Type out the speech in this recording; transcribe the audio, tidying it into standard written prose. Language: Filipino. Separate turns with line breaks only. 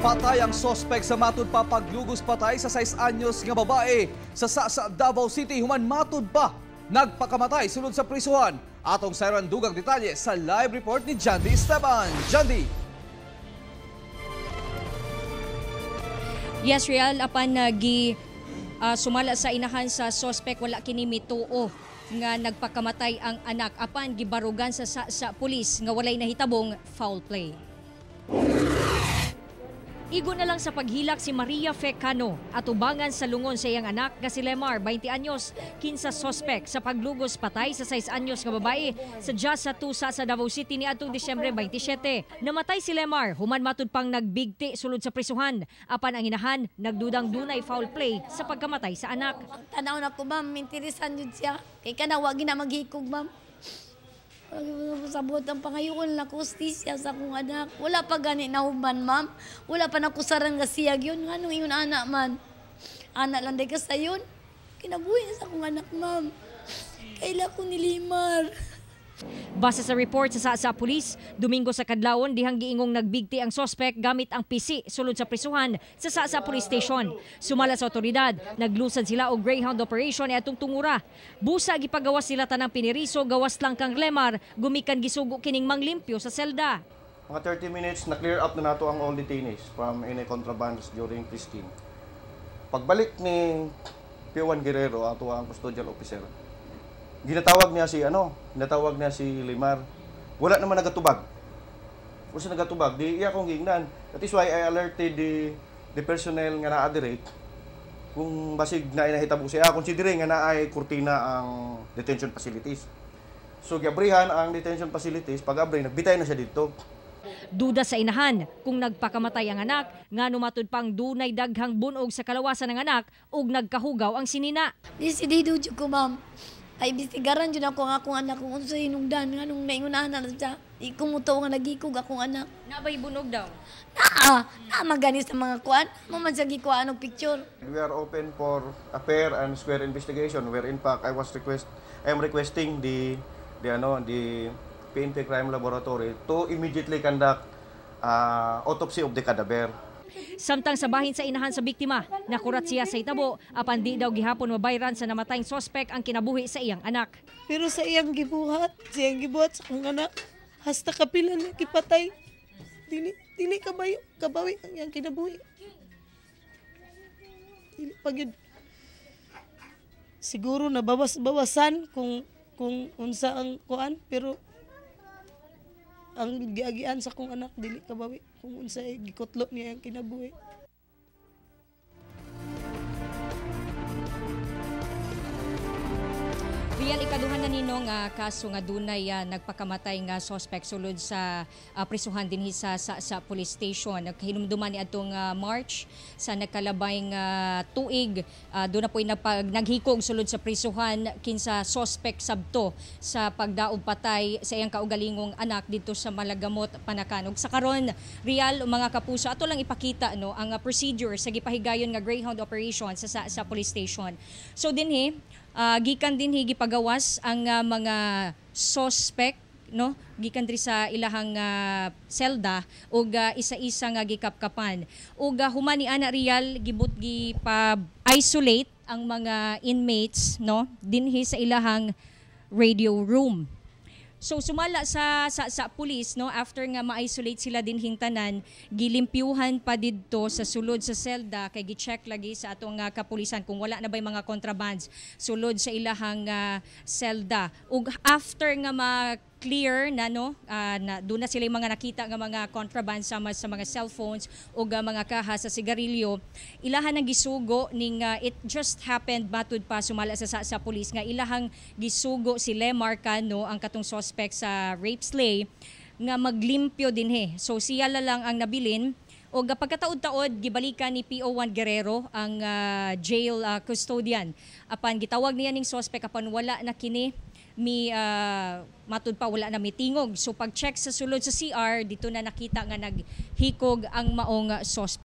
Patay ang sospek sa matud pa paglugos patay sa 6 anyos nga babae sa Davao City. Human matud pa nagpakamatay sulod sa prisuhan. Atong sayran dugang detalye sa live report ni Jandy Esteban. Jandy.
Yes, Real, apan sumala sa inahan sa sospek wala kini mituo nga nagpakamatay ang anak apan gibarugan sa pulis nga walay nahitabong foul play. Igo na lang sa paghilak si Maria Fecano at ubangan sa lungon sa iyang anak nga si Lemar, 20 anyos, kinsa sospek sa paglugos patay sa 6 anyos nga babae sa Jasa Tusa sa Davao City ni atong Disyembre 27. Namatay si Lemar, human matud pang nagbigti sulod sa prisuhan. Apan ang inahan, nagdudang dunay foul play sa pagkamatay sa anak.
Tanaw na ko, ma'am, minterisan yun siya. Kay ka na, wag na maghikog, ma'am. Sabot ang pangayon na kustisya sa akong anak. Wala pa gani na human, ma'am. Wala pa nakusaran nga siyag yun. Anong yun, anak, man? Anak lang day ka sa yun. Kinabuhi sa akong anak, ma'am. Kaila ko nilimar.
Base sa report sa pulis, Domingo sa kadlawon dihang giingong nagbigti ang sospek gamit ang PC sulod sa prisuhan sa Police Station. Sumala sa otoridad, naglusad sila og Greyhound operation atong tungura. Busa gipagawas sila tanang piniriso, gawas lang kang Lemar, gumikan gisugo kining manglimpyo sa selda.
Mga 30 minutes na clear up na nato ang all detainees from any contrabands during pristine. Pagbalik ni P1 Guerrero, ato ang custodial officer, ginatawag niya si Limar. Wala naman nagatubag. Kung siya nagatubag, di iya kong gingnan. That is why I alerted the personnel nga na-adirate kung basig na inahitabo siya, considering nga naay kurtina ang detention facilities. So, giabrihan ang detention facilities, pag-abri, nagbitay na siya dito.
Duda sa inahan kung nagpakamatay ang anak, nga numatud pang dunay daghang bunog sa kalawasan ng anak ug nagkahugaw ang sinina.
Disidido dyan ko, ma'am. Ay, bisigaran dyan ako ang akong anak kung unsa hinungdan nga nung naingunahan na siya. Ikumuto nga nagikog akong anak.
Nabay bunog daw?
Magani sa mga kuan. Maman sa gikuan ng picture.
We are open for a fair and square investigation where in fact I am requesting the PNP Crime Laboratory to immediately conduct autopsy of the cadaver.
Samtang sa bahin sa inahan sa biktima, nakurat siya sa itabo, apan di daw gihapon mabayran sa namatayng sospek ang kinabuhi sa iyang anak.
Pero sa iyang gibuhat sa akong anak, hasta kapila na kipatay. Dili kabawi ang iyang kinabuhi. Dili pagyud. Siguro nabawas-bawasan kung unsa ang kuan, pero ang giagian sa kong anak dili kabawi kung unsa gikutlo niya ang kinabuhi.
Real, ikaduhan na nino nga kaso nga dunay nagpakamatay nga suspect sulod sa prisuhan dinhi sa police station. Naghinumduman ni atong March sa nagkalabay tuig. Doon na po naghikog sulod sa prisuhan kinsa suspect sabto sa pagdaog patay sa iyang kaugalingong anak dito sa Malagamot, Panacanog. Sa karon, Real, mga kapuso, ato lang ipakita ang procedure sa gipahigayon nga Greyhound operation sa police station. So dinhi gikan din gipagawas ang mga suspect, no, gikan diri sa ilahang selda ug isa-isa nga gikapkapan ug human ni ana Real gipa-isolate ang mga inmates, no, dinhi sa ilahang radio room. So sumala sa police, no, after nga ma-isolate sila din hintanan, gilimpyuhan pa didto sa sulod sa selda kay gi-check lagi sa atong kapulisan kung wala na bay mga contrabands sulod sa ilahang selda. Ug after nga clear na, no, doon na sila yung mga nakita nga mga contraband sa mga cellphones o mga kaha sa sigarilyo, ilahan ang gisugo ning it just happened matud pa sumala sa police nga ilahang gisugo si Lemar Cano, ang katong suspect sa rape slay, nga maglimpyo dinhi. So siya lang ang nabilin o pagkataod-taod gibalikan ni PO1 Guerrero ang jail custodian. Apan gitawag niya ning suspect apan wala na kini matud pa wala na mitingog. So pag-check sa sulod sa CR, dito na nakita nga naghikog ang maong suspect.